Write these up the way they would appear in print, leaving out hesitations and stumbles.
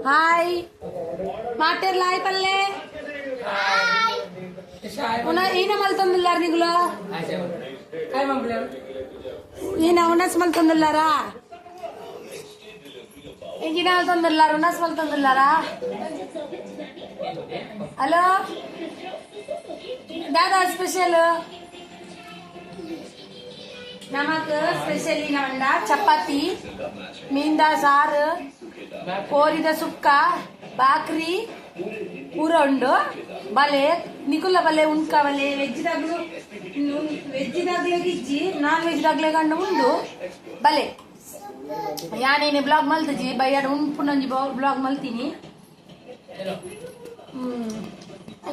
Hi ಮಾಟೇರ್ಲ hi ಪಲ್ಲೆ ఈయన మళ్తుందిల్లారు నీకులో ఈయన ఉన్నస్ మళ్తుందిల్లారా ఇంకిన వెళ్తుందిల్లారు ఉన్నస్ మళ్తుందిల్లారా హలో దాదా స్పెషల్ ನಮಕ್ ಸ್ಪೆಷಲ್ ಇಂದ ಚಪಾತಿ ಮೀಂದ ಸಾರು ಕೋರಿದ ಸುಕ್ಕ ಬಾಕ್ರಿ ಪೂರ ಉಂಡು ಬಲೆ ನಿಕುಲ್ಲ ಬಲೆ ಉಣ್ಕ ಬಲೆ ವೆಜ್ ದಾಗ್ಲೆ ಇಜ್ಜಿ ನಾನ್ ವೆಜ್ ದಾಗ್ಲೆ ಕಂಡು ಉಂಡು ಬಲೆ ಯಾನೇನೆ ಬ್ಲಾಗ್ ಮಲ್ತಜಿ ಬೈಯಾಡ ಉಂಪುನಂಜಿ ಬ್ಲಾಗ್ ಮಲ್ತೀನಿ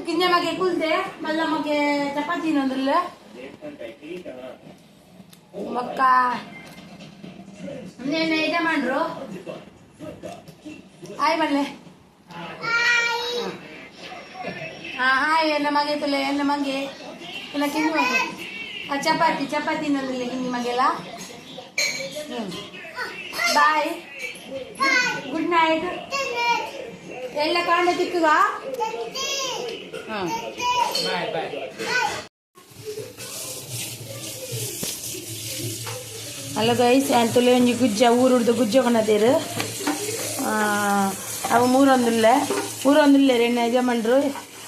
ಕಿಂಜ ಮಗೆ ಕುಲ್ದೆ ಮಲ್ಲ ಮಗೆ ಚಪಾತಿ ನಂದುಲ್ಲ ಮಕ್ಕ నేను యజమానురు హాయ్ మళ్ళీ హాయ್ ನಮಗೆ ತುಲೆ ನಮಗೆ ಇಲ್ಲ ಕಿಂದಿ ಮಗೆ ಚಪಾತಿ ನಂದಿಲ್ಲ ಕಿಂದಿ ಮಗೆಲ್ಲ ಬಾಯ್ ಗುಡ್ ನೈಟ್ ಎಲ್ಲ ಕಾಂಡ ತಿಕ್ಕುಗ ಬಾಯ್ ಬಾಯ್ ಹಲೋ ಗೈಸ್ ಅಂತಲೇ ಒಂಜಿ ಗುಜ್ಜ ಊರುಡ್ದು ಗುಜ್ಜ ಕೊನದೇರು ಅವ ಮೂರೊಂದುಲ್ಲೆ ರೆಣ್ಣೆ ಯಜಮಾನ್ರು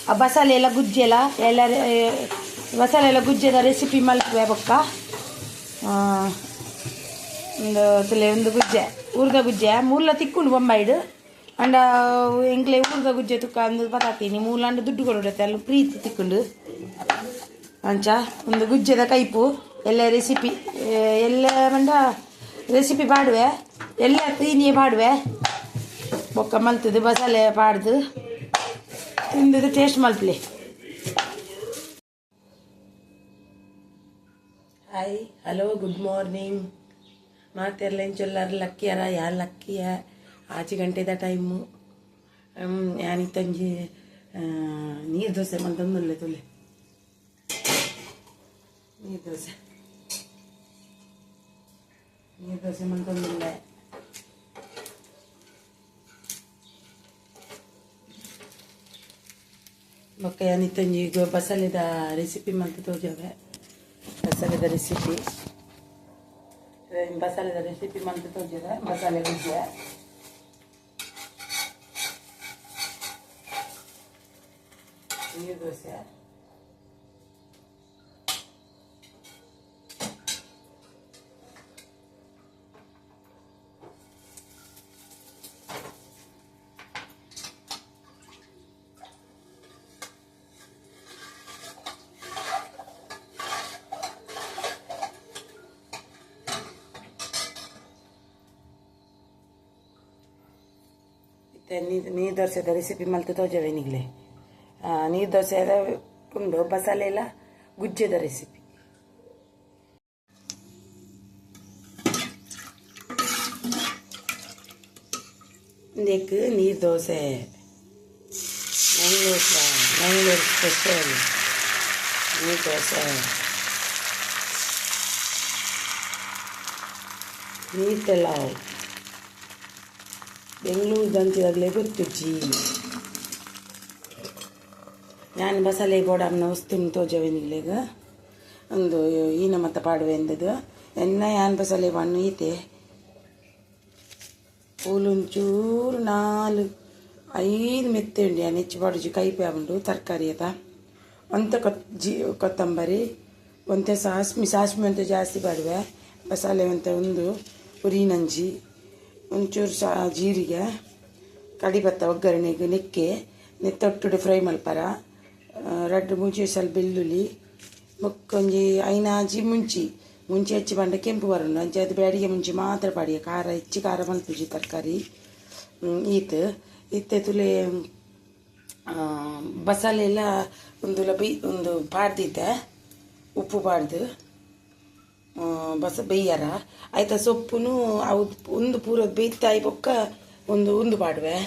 ಆ ಬಸಾಲೆ ಎಲ್ಲ ಗುಜ್ಜೆಲ್ಲ ಎಲ್ಲ ಬಸಾಲೆ ಎಲ್ಲ ಗುಜ್ಜೆದ ರೆಸಿಪಿ ಮಲ್ಪುವೆ ಬೊಕ್ಕ ಒಂದು ಗುಜ್ಜೆ ಊರ್ದ ಗುಜ್ಜೆ ಮೂಲ ತಿಕ್ಕೊಂಡು ಬೊಂಬಾಯ್ಡು ಅಂಡ ಎಂಕ್ಲೆ ಊರ್ದ ಗುಜ್ಜೆ ತುಕ್ಕ ಅಂದು ಪತಾತೀನಿ ಮೂಲ ಅಂಡು ದುಡ್ಡು ಕೊಡುತ್ತೆ ಅಲ್ಲಿ ಪ್ರೀತಿ ತಿಕ್ಕೊಂಡು ಅಂಚ ಒಂದು ಗುಜ್ಜೆದ ಕೈಪು ಎಲ್ಲ ರೆಸಿಪಿ ಎಲ್ಲ ಮಂಡ ರೆಸಿಪಿ ಪಾಡುವೆ ಎಲ್ಲ ತೀನಿಯೇ ಪಾಡುವೆ ಬೊಕ್ಕ ಮಲ್ತದು ಬಸಾಲೆ ಪಾಡ್ದು ತಿಂದು ಟೇಸ್ಟ್ ಮಲ್ಪಲೆ ಹಾಯ್ ಹಲೋ ಗುಡ್ ಮಾರ್ನಿಂಗ್ ಮಾತೆಲ್ಲ ಎಂಚೊಲ್ಲಾರು ಲಕ್ಕಿಯಾರ ಯಾರು ಲಕ್ಕಿಯ ಆಚೆ ಗಂಟೆದ ಟೈಮು ಯಾನಿತ್ತಂಜಿ ನೀರು ದೋಸೆ ಮಂತಂದುಲ್ಲೆ ತುಲೆ ನೀರು ದೋಸೆ ಮಂತಂದಿಲ್ಲ ಬೊಕ್ಕ ಏನಿತ್ತಂಜಿ ಈಗ ಬಸಳೆದ ರೆಸಿಪಿ ಮಂತ ತೋಜವೆ ಬಸಳೆದ ರೆಸಿಪಿ ಮಂತ ತೋಜವೆ ಬಸಳೆ ಗುಜ್ಜೆ ನೀರು ದೋಸೆ ನೀರು ದೋಸೆದ ರೆಸಿಪಿ ಮಲ್ತು ತೋಜವೆ ನಿಗ್ಲೆ ನೀರು ದೋಸೆದ ಉಂಡು ಬಸಾಲೆ ಎಲ್ಲ ಗುಜ್ಜೆದ ರೆಸಿಪಿ ಇದಕ್ಕೆ ನೀರು ದೋಸೆ ಮಂಗಳೂರು ಸ್ಪೆಷಲ್ ನೀರು ದೋಸೆ ನೀರು ಪಲಾವ್ ಬೆಂಗಳೂರು ದಂತಿದಾಗಲೇ ಗೊತ್ತುಜ್ಜಿ ನಾನು ಬಸಳೆ ಬೋಡಮ್ನ ವಸ್ತು ತೋಜವೆನಿಗ್ಲೇಗ ಒಂದು ಈನ ಮತ್ತ ಪಾಡುವೆ ಎಂದದು ಎನ್ನ ಯಾನ್ ಬಸಳೆ ಬಣ್ಣು ಈತೆ ಪೂಲುಂಚೂರು 4-5 ಮೆತ್ತೆ ಉಂಡು ಯಾನ್ ಹೆಚ್ಚು ಪಾಡುಜಿ ಕೈಪೆ ಉಂಡು ತರಕಾರಿ ಅದ ಒಂತೆ ಕೊತ್ತಂಬರಿ ಒಂತೆ ಸಾಸ್ಮಿ ಒಂತೆ ಜಾಸ್ತಿ ಪಾಡುವೆ ಬಸಳೆ ಒಂತೆ ಒಂದು ಉರಿನಂಜಿ ಒಂಚೂರು ಜೀರಿಗೆ ಕಡಿಬತ್ತ ಒಗ್ಗರಣೆಗೆ ನೆಕ್ಕೆ ನೆತ್ತೊಟ್ಟುಡು ಫ್ರೈ ಮಲ್ಪರ ರಡ್ಡು ಮುಂಚೆ ಸ್ವಲ್ಪ ಬೆಳ್ಳುಳ್ಳಿ ಮುಕ್ಕೊಂಜಿ ಐನಾಜಿ ಮುಂಚೆ ಹೆಚ್ಚು ಬಂಡ ಕೆಂಪು ಬರೋಣ ಅಂಚೆ ಅದು ಬ್ಯಾಡಿಗೆ ಮುಂಚೆ ಮಾತ್ರ ಪಾಡಿಯ ಖಾರ ಹೆಚ್ಚು ಖಾರ ಮಲ್ಪುಜಿ ತರಕಾರಿ ಇತ್ತೆ ತುಲೆ ಬಸಳೆ ಎಲ್ಲ ಒಂದು ಪಾಡ್ದಿದ್ದೆ ಉಪ್ಪು ಪಾಡ್ದು ಬೇಯ್ಯಾರ ಆಯ್ತಾ ಸೊಪ್ಪುನು ಅವು ಒಂದು ಪೂರ ಬೇಯ್ತಾಯಿ ಪೊಕ್ಕ ಒಂದು ಪಾಡುವೆ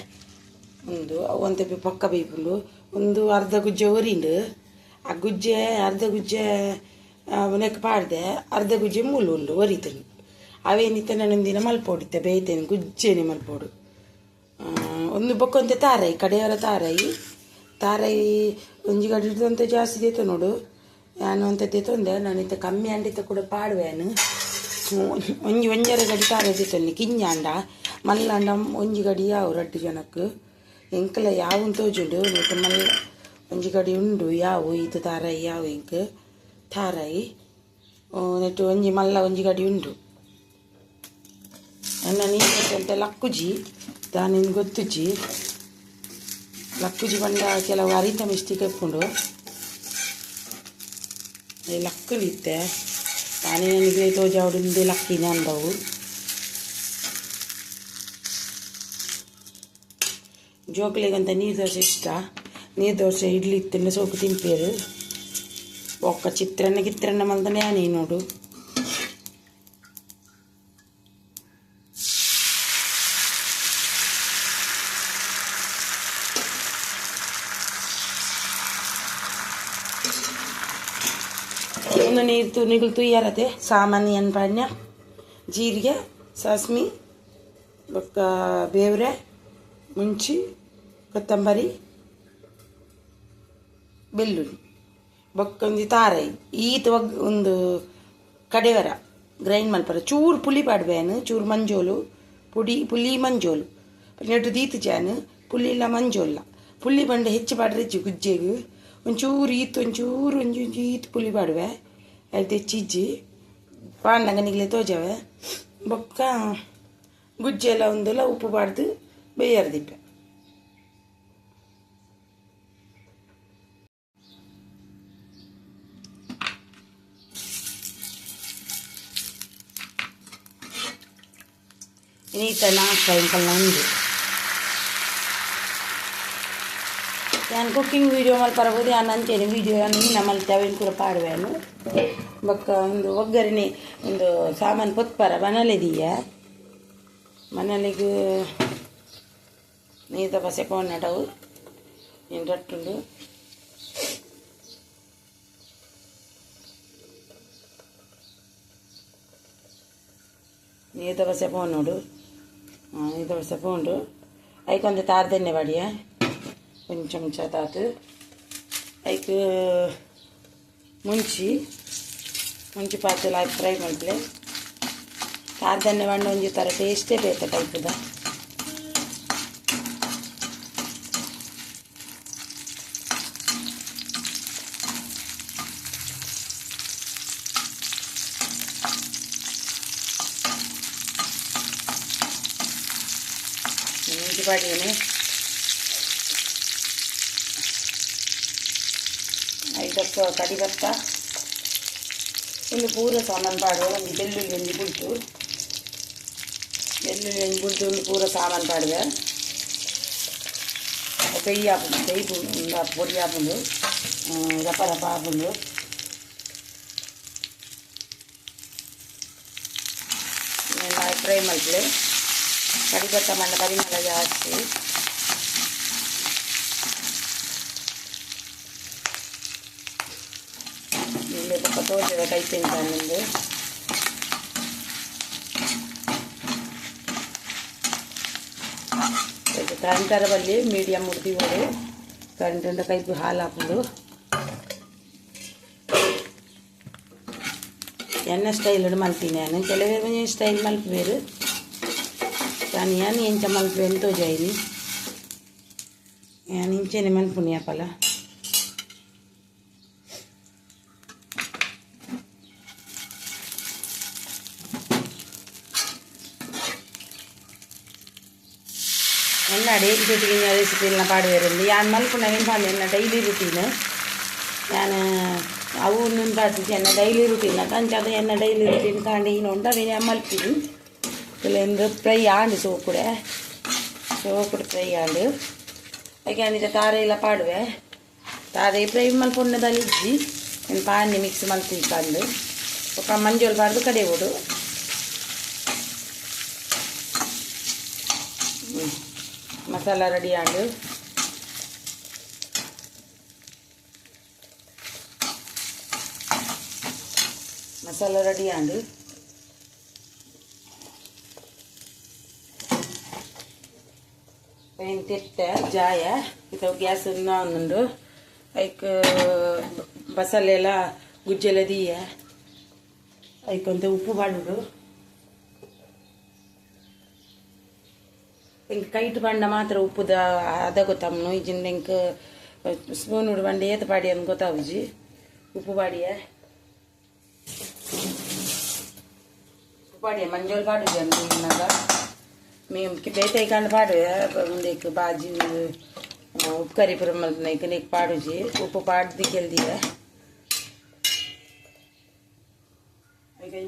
ಒಂತೆ ಪೊಕ್ಕ ಬೇಯ್ಪುಂಡು ಒಂದು ಅರ್ಧ ಗುಜ್ಜೆ ಒರಿಂಡು ಆ ಗುಜ್ಜೆ ಅರ್ಧ ಗುಜ್ಜೆ ನೆಕ್ ಪಾಡ್ದೆ ಅರ್ಧ ಗುಜ್ಜೆ ಮೂಲು ಉಂಡು ಒರಿತನು ಅವೇನಿತ್ತೆ ನಾನೊಂದಿನ ಮಲ್ಪೋಡಿತ್ತೆ ಬೇಯ್ತೇನೆ ಗುಜ್ಜೇನೆ ಮಲ್ಪೋಡು ಒಂದು ಬೊಕ್ಕೊಂತೆ ತಾರಾಯಿ ಕಡೆಯವರ ತಾರಾಯಿ ಒಂಜಿ ಗಡಿ ಹಿಡಿದಂತೆ ಜಾಸ್ತಿ ದೇತು ನೋಡು ನಾನು ಅಂತ ದೇತೊಂದೆ ನಾನಿತ್ತ ಕಮ್ಮಿ ಅಂಡಿತ್ತ ಕೂಡ ಪಾಡುವೆನು ಒಂಜರ ಗಡಿ ತಾರಾಯಿ ದೇತೊಂದು ಕಿಂಜಾಂಡ ಮಲ್ಲಾಂಡ ಒಂಜಿ ಗಡಿ ಯಾವು ರಡ್ಡು ಜನಕ್ಕೆ ಎಂಕಲ ಯಾವು ತೋಜುಂಡು ಮತ್ತು ಮಲ್ಲ ಒಂಜಿ ಗಡಿ ಉಂಡು ಯಾವು ಇದು ತಾರಾಯಿ ಯಾವು ಎಂಕ್ ತಾರಾಯಿ ನೆಟ್ಟು ಒಂಜಿ ಮಲ್ಲ ಒಂಜಿ ಗಡಿ ಉಂಡು ನನ್ನ ನೀರಂತೆ ಲಕ್ಕುಜಿ ದಾನಿನ ಗೊತ್ತುಜಿ ಲಕ್ಕುಜಿ ಬಂದ ಕೆಲವು ಅರಿತ ಮಿಸ್ಟೇಕ್ ಎಪ್ಕೊಂಡು ಲಕ್ಕಲಿತ್ತೆ ತಾನೇ ನನಗೆ ತೋಜಾವುಡಿಂದೆ ಲಕ್ಕಿನ ಅಂದವು ಜೋಕ್ಲಿಗಂತ ನೀರು ದೋಸೆ ಇಷ್ಟ ನೀರು ದೋಸೆ ಇಡ್ಲಿ ತಿನ್ನ ಸೋಕು ತಿಂಪೇರು ಒಕ್ಕ ಚಿತ್ರಾನ್ನ ಮಲ್ದನೆ ನೀ ನೋಡು ಒಂದು ನೀರು ನಿಗುಲು ತುಯ್ಯಾರತೆ ಸಾಮಾನ್ಯ ಅನ್ಪಾಡ್ಯ ಜೀರಿಗೆ ಸಾಸ್ಮಿ ಬೊಕ್ಕ ಬೇವ್ರೆ ಮುಂಚಿ ಕೊತ್ತಂಬರಿ ಬೆಳ್ಳುಳ್ಳಿ ಬೊಕ್ಕೊಂದು ತಾರಾಯಿ ಈತ ಒಂದು ಕಡೆವರ ಗ್ರೈಂಡ್ ಮಲ್ಪರ ಚೂರು ಪುಳಿ ಪಾಡ್ಬೇನು ಚೂರು ಮಂಜೋಲು ಪುಳಿ ಮಂಜೋಲು ನೆಟ್ಟು ದೀತು ಜಾನು ಪುಳಿ ಇಲ್ಲ ಮಂಜೋಲ್ಲ ಪುಳಿ ಬಂಡೆ ಹೆಚ್ಚು ಪಾಡ್ರೆ ಗುಜ್ಜೆಗೆ ಒಂಚೂರು ಒಂಚೂರು ಈತು ಪುಳಿ ಪಾಡುವೆ ಅದು ಹೆಚ್ಚಿಜ್ಜಿ ಪಾಂಡಂಗ ನಿಗ್ಲೆ ತೋಜವೆ ಬೊಕ್ಕ ಗುಜ್ಜೆಲ್ಲ ಒಂದೆಲ್ಲ ಉಪ್ಪು ಪಾಡ್ದು ಬೇಯರ್ದಿಪ್ಪೆ ನೀತ ನಾಲ್ಕು ಇಂಕಲ್ನ ಉಂಡು ನಾನು ಕುಕ್ಕಿಂಗ್ ವೀಡಿಯೋ ಮಲ್ಪರಬಹುದು ನಾನು ಅಂತೇನೆ ವೀಡಿಯೋ ನಿನ್ನ ಮಲ್ತೇವೆ ಕೂಡ ಪಾಡುವೆನು ಬೊಕ್ಕ ಒಂದು ಒಗ್ಗರಣೆ ಒಂದು ಸಾಮಾನು ಪೊತ್ಪರ ಮನೇಲಿದೀಯ ಮನೇಲಿಗೆ ನೀತ ಬಸೆ ಕೋಣಟವು ನೀನು ರಟ್ಟುಂಡು ನೀತ ಬಸೆ ಪೋನ್ ನೋಡು ನೀತ ಬಸೆ ಪೋಂಡು ಐಕೊಂದು ತಾರ್ದೆಣ್ಣೆ ಬಾಡಿಯ కొంచెం చతాతు ఐకు ಮುಂಚಿ ಪಾತುಲ ಫ್ರೈ ಮಾಡ್ಲೆ ಕಾರ್ದನ್ನೆ ಬಂಡ ಒಂಜಿ ಥರ ಟೇಸ್ಟೇ ಬೇತ ಟೈಪುದ ಮುಂಚಿ ಪಾಡಿಯೇ ಐದಕ್ಕೆ ಕಡಿಬತ್ತ ಒಂದು ಪೂರ ಸಾಮಾನು ಪಾಡುವ ಒಂದು ಬೆಳ್ಳುಳ್ಳಿ ಒಂದು ಬುಡ್ಡು ಒಂದು ಪೂರ ಸಾಮಾನು ಪಾಡುವೆ ಪೆಯ್ಯಿ ಹಾಕೊಂಡು ಒಂದು ಪೊಡಿ ಹಾಕೊಂಡು ರಪ ಹಾಕೊಂಡು ಫ್ರೈ ಮಾಡ್ಲಿ ಕಡಿಬತ್ತ ಮಣ್ಣ ಪರಿಮಳ ಜಾಸ್ತಿ ಪಕ್ಕ ತೋಜದ ಕೈ ತಿಂತಾನಂದು ಕರೆಂಟರ ಬಲ್ಲಿ ಮೀಡಿಯಮ್ ಮುಡ್ದಿ ಹೋಡು ಕರೆಂಟಿಂದ ಕೈಪು ಹಾಲು ಹಾಕೊಂಡು ಎಣ್ಣೆ ಸ್ಟೈಲ್ ಮಲ್ತೀನಿ ನಾನು ಕೆಲವೇ ಸ್ಟೈಲ್ ಮಲ್ಪೇರು కానీ అని ఎంచ మలుపు ఎంతో చేయని అని ఇంచని మలుపుని అప్పల என்ன டெய்லி ருட்டீன் ரெசிபிலாம் பாடு வருது யான் மலுப்பு நவீன் பாடு என்ன டெய்லி ருட்டீனு ഞാൻ ಅವನು ಪಾಡ್ತಿದ್ದೆ ಎನ್ನ ಡೈಲಿ ರುಟೀನ್ ಕಂಚದ ಎನ್ನ ಡೈಲಿ ರುಟೀನ್ ಕಾಂಡಿನ ಉಂಟು ಅದೇ ഞാൻ ಮಲ್ಪಿದ್ದು ಇಲ್ಲ ಫ್ರೈ ಆಂಡು ಸೋಕುಡೆ ಫ್ರೈ ಆಂಡು ಅದಕ್ಕೆ ಅಂದಿದ್ದ ತಾರೆ ಎಲ್ಲ ಪಾಡುವೆ ತಾರೆ ಫ್ರೈ ಮಲ್ಪೊಣ್ಣದಲ್ಲಿ ಇಜ್ಜಿ ನಾನು ಪಾನಿ ಮಿಕ್ಸ್ ಮಲ್ತಿದ್ದಂಡು ఒక ಮಂಜೋಲ್ ಪಾಡ್ದು ಕಡೆ ಓಡು ಮಸಾಲ ರೆಡಿ ಆಂಡು ಮಸಾಲ ರೆಡಿ ಆಂಡು ಎಂತಿತ್ತ ಜಾಯ ಇದು ಗ್ಯಾಸ್ ಒಂದುಂಡು ಐಕ್ ಬಸಳೆ ಎಲ್ಲ ಗುಜ್ಜೆಲ್ಲ ದೀಯ ಐಕೊಂತ ಉಪ್ಪು ಬಾಡುಡು ಇಂಕ ಕೈಟ್ ಬಂಡ ಮಾತ್ರ ಉಪ್ಪುದ ಅದ ಗೊತ್ತಮ್ಮನು ಇಜಿಂದ ಇಂಕ ಸ್ಪೂನ್ ಉಡು ಬಂಡ ಏತ್ ಪಾಡಿ ಅಂತ ಗೊತ್ತಾವುಜಿ ಉಪ್ಪು ಬಾಡಿಯ ಉಪ್ಪು ಬಾಡಿಯ ಮಂಜೋಲ್ ಪಾಡುಜಿ ಅಂತ ಇನ್ನಾಗ మేము బయట కాండ పాడు నీకు బాజీ ఉప్పు కరీపురం నీకు నీకు పాడుజీ ఉప్పు పాడు దిక్కెళ్ళి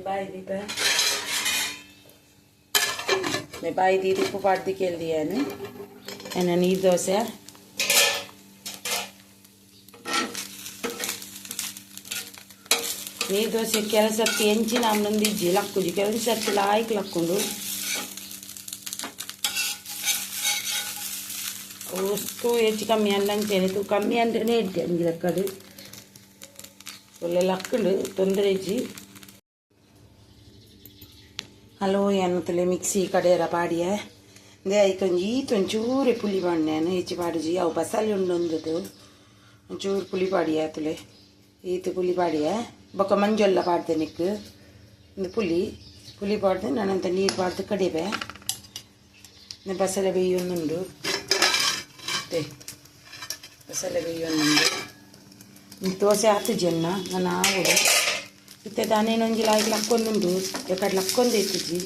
బాయ్ దీప मैं बाई दीदी उप्पु पाट दिक्केल्ली है नीर दोसे नीर दोसे केल सर्ति ಎಂಚಿ ನಮ್ಮನೊಂದಿಜ್ಜಿ ಲಕ್ಕುಜಿ ಕೆಲವು ಸರ್ತಿ ಲಾಯ್ಕ್ ಲಕ್ಕೊಂಡು ಅಷ್ಟು ಹೆಚ್ಚು ಕಮ್ಮಿ ಅನ್ನಂತೇನೆ ತು ಕಮ್ಮಿ ಅಂದ್ರೇ ಇಡ್ತೆ ಅಂಗಿದ ಕಡೆ ಒಳ್ಳೆ ಲಕ್ಕಂಡು ತೊಂದರೆ ಇಜ್ಜಿ ಹಲೋ ಅನ್ನತಲೆ ಮಿಕ್ಸಿ ಕಡೆಯರ ಪಾಡಿಯ ಅಂದೆ ಐಕೊಂಜಿ ಈತೊಂಚೂರೆ ಪುಲಿ ಬಾಣ್ಣೇನು ಹೆಚ್ಚು ಪಾಡುಜಿ ಅವು ಬಸಳೆ ಉಂಡೊಂದು ಒಂಚೂರು ಪುಲಿ ಪಾಡಿಯ ತುಲೆ ಈತು ಪುಲಿ ಪಾಡಿಯ ಬೊಕ್ಕ ಮಂಜೊಲ್ಲ ಪಾಡ್ದೆ ನಿಕ್ಕು ಒಂದು ಪುಲಿ ಪಾಡ್ದೆ ನಾನಂತ ನೀರು ಪಾಡ್ದು ಕಡಿಬೆ ಬಸಳೆ ಬೇಯೊಂದುಂಡು ಬಸಳೆ ಬೇಯೊಂದುಂಡು ದೋಸೆ ಆತು ಜನ್ನ ನಾನು ಆవుಡು ಇತ್ತೆ దానేనొంజి లాయ్ లక్కొందుండు ఎక్కడ లక్కొంది ఎత్తిజి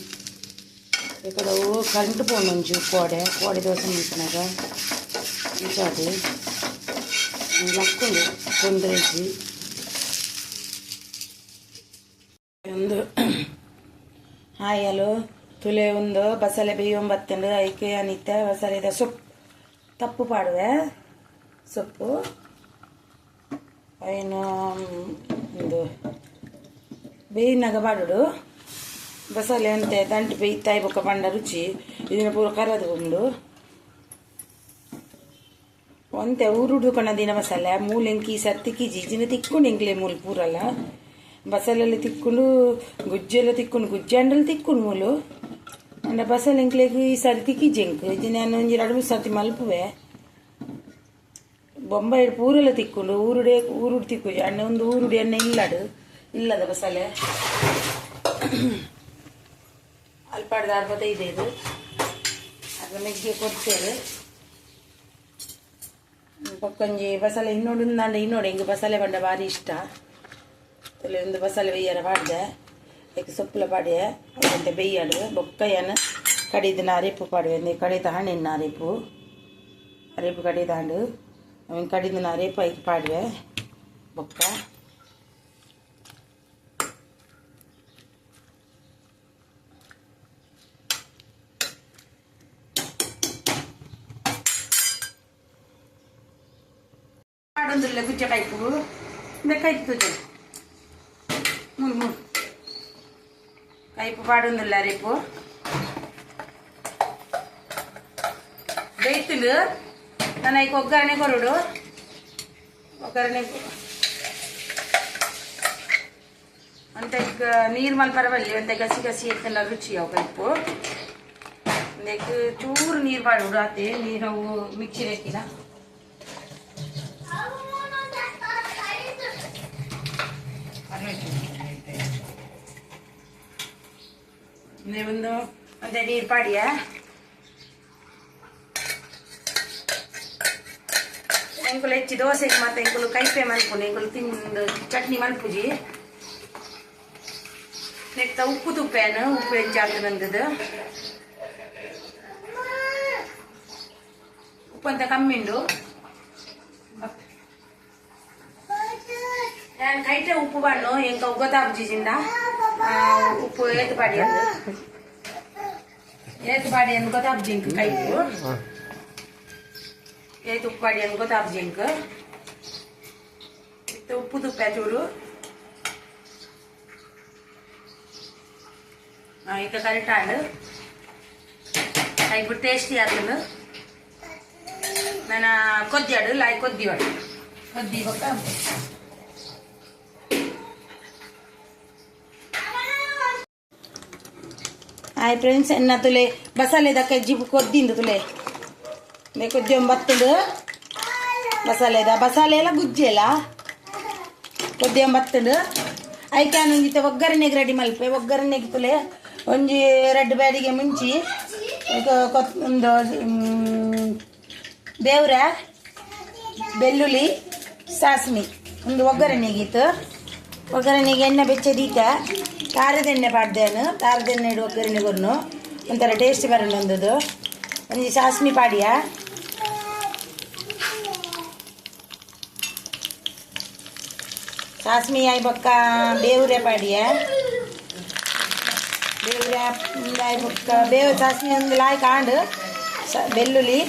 ఇక్కడ ఓ కరెంటు పోనొంజు కోడె దోశ నింపినాక ఇచ్చాది లక్కొండు ತೊಂದರೆಜಿ ಒಂದು ಹಾಯ್ ಹಲೋ ತುಲೆ ಒಂದು ಬಸಳೆ ಬೇಯೊಂಬತ್ತಂಡು ಐಕೆ ಅನಿತ್ತೆ ಬಸಳೆದ ಸೊಪ್ಪು ತಪ್ಪು ಪಾಡುವೆ ಸೊಪ್ಪು ಏನು ಒಂದು ಬೇಯಿನಾಗ ಬಾಡುಡು ಬಸಳೆ ಅಂತೆ ದಂಟು ಬೇಯ್ತಾಯಿ ಬೊಕ್ಕ ಬಂಡ ರುಚಿ ಇದನ್ನ ಪೂರ ಕರದು ಉಂಡು ಒಂತೆ ಊರುಡು ಕಣ ದಿನ ಬಸಳೆ ಮೂಲೆಂಕಿ ಸರ್ತಿಕ್ಕಿಜಿ ಜಿನ ತಿಕ್ಕೊಂಡು ಎಂಕ್ಲೆ ಮೂಲು ಪೂರಲ್ಲ ಬಸಳೆಲ್ಲ ತಿಕ್ಕೊಂಡು ಗುಜ್ಜೆಲ್ಲ ತಿಕ್ಕೊಂಡು ಗುಜ್ಜೆ ಅಂಡಲ್ಲಿ ತಿಕ್ಕೊಂಡು ಮೂಲು ಅಂಡ ಬಸಳೆ ಎಂಕ್ಲೆಗೆ ಈ ಸರಿ ತಿಕ್ಕಿಜಿ ಎಂಕ್ ಇದು ನಾನು ಒಂಜಿ 2-3 ಸರ್ತಿ ಮಲ್ಪುವೆ ಬೊಂಬಾಯಿ ಪೂರೆಲ್ಲ ತಿಕ್ಕೊಂಡು ಊರುಡು ತಿಕ್ಕು ಅಣ್ಣ ಒಂದು ಊರುಡಿ ಎಣ್ಣೆ ಇಲ್ಲದ ಬಸಳೆ ಅಲ್ಪಾಡ್ದು 65 ಇದು ಅದ್ರ ಮೆಗ್ಗೆ ಕೊಡ್ತೇವೆ ಪಕ್ಕೊಂಜಿ ಬಸಳೆ ಇನ್ನೋಡು ಹಿಂಗೆ ಬಸಳೆ ಬಂಡ ಭಾರಿ ಇಷ್ಟ ತಲೆ ಒಂದು ಬಸಳೆ ಬೇಯ್ಯಾರ ಪಾಡ್ದೆ ಅದಕ್ಕೆ ಸೊಪ್ಪುಲ ಪಾಡ್ಯ ಅಂತ ಬೇಯ್ಯಾಡು ಬೊಕ್ಕಯ್ಯನ ಕಡಿದ ಅರೆಪು ಪಾಡುವೆ ಕಡಿದ ಹಣ್ಣಿನ ಅರೆಪು ಕಡಿದ ಹಣ್ಣು ಅವನ್ ಕಡಿದ ಅರೆಪು ಐಕ್ ಪಾಡುವೆ ಬೊಕ್ಕ ಪಾಡೊಂದಿಲ್ಲ ಗುಜ್ಜೆ ಕೈಪು ಕೈಪು ತುಜೆ ಮೂರು ಕೈಪು ಪಾಡೊಂದಿಲ್ಲ ರೇಪು ಬೇಯ್ತಿಲು ನಾನು ಈಗ ಒಗ್ಗರಣೆ ಕೊರಡು ಒಗ್ಗರಣೆ ಅಂತ ಈಗ ನೀರು ಮಲ್ಪರಬಲ್ಲಿ ಅಂತ ಗಸಿ ಎತ್ತಲ್ಲ ರುಚಿ ಅವು ಕೈಪು ಚೂರು ನೀರು ಬಾಡುಡು ಆತೆ ನೀರು ಅವು ಮಿಕ್ಸಿ ಬೇಕಿಲ್ಲ ಒಂದು ಒಂದೇ ನೀರು ಪಾಡಿಯ ಎಂಕುಲು ಹೆಚ್ಚಿ ದೋಸೆಗೆ ಮತ್ತೆ ಎಂಕುಲು ಕೈಪೆ ಮಲ್ಪುನು ಎಂಕುಲು ತಿಂದು ಚಟ್ನಿ ಮಲ್ಪುಜಿ ನೆಕ್ತ ಉಪ್ಪು ತುಪ್ಪೇನು ಉಪ್ಪು ಹೆಚ್ಚಾಗ್ತದೆ ನಂದದು ಉಪ್ಪು ಅಂತ ಕಮ್ಮಿ ಉಂಡು ನಾನು ಕೈಟೆ ಉಪ್ಪು ಬಣ್ಣು ಎಂಕ ಗೊತ್ತಾಬ್ಜಿಜಿಂದ ಉಪ್ಪು ಏತು ಪಾಡಿ ಅಂತ ಗೊತ್ತಾಬ್ಜಿ ಇಂಕ ಕೈಪು ಏತು ಉಪ್ಪು ಪಾಡಿ ಅಂತ ಗೊತ್ತಾಬ್ಜಿ ಇಂಕ ಉಪ್ಪು ತುಪ್ಪ ಚೂರು ಈಗ ಕರೆಕ್ಟ್ ಆಡು ಕೈಪು ಟೇಸ್ಟಿ ಆದನು ನಾನು ಕೊದ್ದಿ ಆಡು ಲಾಯ್ ಕೊದ್ದಿ ಆಡು ಕೊದ್ದಿ ಬಕ್ಕ ಹಾಯ್ ಫ್ರೆಂಡ್ಸ್ ಎನ್ನ ತುಲೆ ಬಸಳೆ ದಕ್ಕ ಜಿಬು ಕೊದ್ದಿಂದು ತುಲೆ ಕೊದ್ದಿ ಒಂಬತ್ತುಡು ಬಸಾಲೆ ಎಲ್ಲ ಗುಜ್ಜೆಲ್ಲ ಕೊದ್ದಿ ಒಂಬತ್ತುಡು ಐಕ್ಯಾನ್ ಒಂದಿತ್ತ ಒಗ್ಗರಣೆಗೆ ರೆಡಿ ಮಲ್ಪೆ ಒಗ್ಗರಣೆಗೆ ತುಲೆ ಒಂಜಿ ರೆಡ್ ಬ್ಯಾಡಿಗೆ ಮುಂಚಿ ಒಂದು ಬೇವ್ರ ಬೆಳ್ಳುಳ್ಳಿ ಸಾಸ್ಮಿ ಒಂದು ಒಗ್ಗರಣೆಗಿತ್ತು ಒಗ್ಗರಣೆಗೆ ಎಣ್ಣೆ ಬೆಚ್ಚದೀತ ಖಾರದ ಎಣ್ಣೆ ಪಾಡ್ದೇನು ಖಾರದ ಎಣ್ಣೆ ಇಡು ಒಗ್ಗರಣೆಗೊನ್ನು ಒಂಥರ ಟೇಸ್ಟ್ ಬರೋಣ ಒಂದದು ಒಂಜಿ ಸಾಸ್ಮಿ ಪಾಡಿಯ ಸಾಸ್ಮಿ ಆಯ್ ಬೊಕ್ಕ ಬೇವ್ರೆ ಪಾಡಿಯ ಬೇವ್ರೆ ಆಯ್ ಬೊಕ್ಕ ಬೇವು ಸಾಸ್ಮಿ ಒಂದು ಲಾಯ್ ಕಾಂಡು ಬೆಳ್ಳುಳ್ಳಿ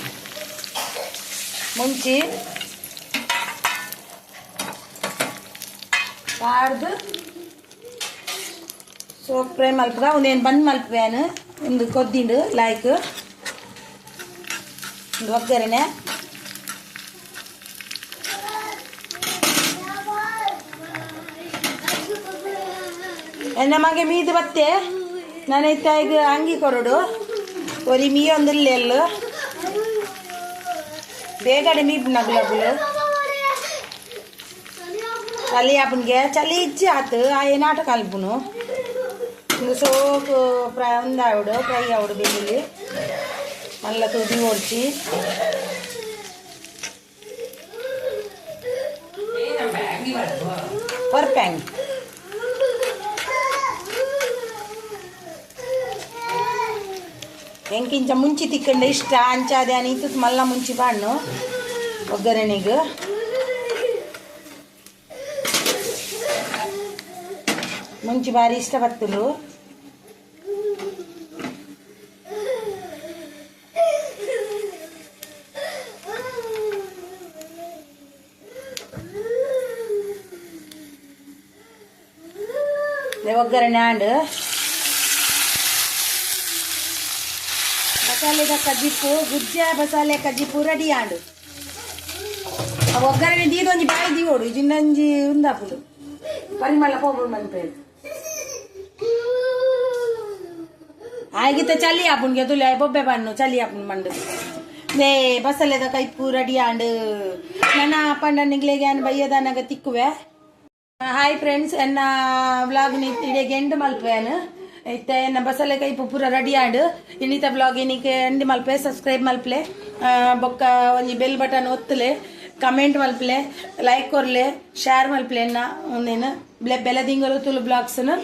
ಮುಂಚಿ ಪಾಡ್ದು ಸೋಪ್ ಫ್ರೈ ಮಲ್ಪಗ ಒಂದೇನು ಬಂದು ಮಲ್ಪೇನು ಒಂದು ಕೊದ್ದಿಂಡು ಲಾಯ್ಕ್ ಒಂದು ಒಗ್ಗರಣೆ ನಮಗೆ ಮೀದು ಬತ್ತೆ ನಾನು ಈಗ ಅಂಗಿ ಕೊರಡು ಒರಿ ಮೀ ಒಂದಿಲ್ಲ ಎಲ್ಲು ಬೇಗಡೆ ಮೀ ನಗುಲಗುಲು ಚಳಿ ಆಪನ್ಗೆ ಚಳಿ ಇಚ್ಚಿ ಆತು ಆ ಏನಾಟ ಕಲ್ಪುನು ಸೋಕು ಫ್ರೈ ಒಂದು ಆವಿಡು ಫ್ರೈ ಆವಿಡು ಬೆಳ್ಳುಳ್ಳಿ ಮಲ್ಲ ತುದಿ ಓಡಿಸಿ ಪರ್ಪ್ಯಾಂಗ್ ಎಂಕಿಂಚ ಮುಂಚಿ ತಿಕ್ಕಂಡೆ ಇಷ್ಟ ಅಂಚಾದೆ ಅನಿತು ಮಲ್ಲ ಮುಂಚಿ ಬಾಣ್ಣು ಒಗ್ಗರಣೆಗೆ ಮುಂಚಿ ಬಾರಿ ಇಷ್ಟ ಬರ್ತಲು ಒಗ್ಗರಣೆ ಆಂಡ್ ಬಸಾಲೆದ ಕಜ್ಜಿಪ್ಪು ಗುಜ್ಜ ಬಸಾಲೆ ಕಜ್ಜಿಪ್ಪು ರೆಡಿ ಆಂಡು ಒಗ್ಗರಣೆ ದೀದೊಂಜಿ ಬಾಯಿ ದೀವೋಡು ಜಿಂದಂಜಿ ಉಂದಾಪುಡು ಪರಿಮಳ ಪೋಬುಡು ಮನ್ಪೇರು ಆಗಿತ್ತ ಚಲಿ ಆಪುನ್ಗೆ ತುಲೆ ಬೊಬ್ಬೆ ಬಣ್ಣು ಚಲಿ ಆಪುನ್ ಮಂಡು ನೇ ಬಸಲೆದ ಕೈಪು ರೆಡಿ ಆಂಡು ನನ್ನ ಪಂಡನಿಗ್ಲೆಗೆ ಅನ್ ಬಯ್ಯದನಾಗ ತಿಕ್ಕುವೆ ಹಾಯ್ ಫ್ರೆಂಡ್ಸ್ ಎನ್ನ ವ್ಲಾಗ್ ಇಡೆಗೆ ಎಂಡ್ ಮಲ್ಪೇನು ಇತ್ತ ಎನ್ನ ಬಸಲೆ ಕೈಪು ಪೂರ ರೆಡಿ ಆಂಡು ಇನ್ನಿತ ವ್ಲಾಗ್ ಏನಿಗೆ ಎಂಡ್ ಮಲ್ಪೆ ಸಬ್ಸ್ಕ್ರೈಬ್ ಮಲ್ಪಲೆ ಬೊಕ್ಕ ಒಂಜಿ ಬೆಲ್ ಬಟನ್ ಒತ್ತಲೆ ಕಮೆಂಟ್ ಮಲ್ಪಲೆ ಲೈಕ್ ಕೊರ್ಲೆ ಶೇರ್ ಮಲ್ಪಲೆ ಎನ್ನ ಒಂದೇನು ಬೆಲದಿಂಗಲು ತುಳು ಬ್ಲಾಗ್ಸ್ನು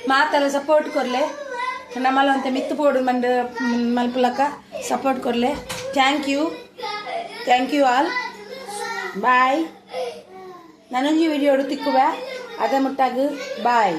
ಮಾತಲ್ಲ ಸಪೋರ್ಟ್ ಕೊರ್ಲೆ ನಮ್ಮಲ್ಲ ಅಂತ ಮಿತ್ತು ಪೋಡು ಮಂಡ್ ಮಲ್ಪಲಕ್ಕ ಸಪೋರ್ಟ್ ಕೊರ್ಲೆ ಥ್ಯಾಂಕ್ ಯು ಆಲ್ ಬಾಯ್ ನಾನೊಂಜಿ ವಿಡಿಯೋ ತಿಕ್ಕುವೆ ಅದ ಮುಟ್ಟಾಗ ಬಾಯ್.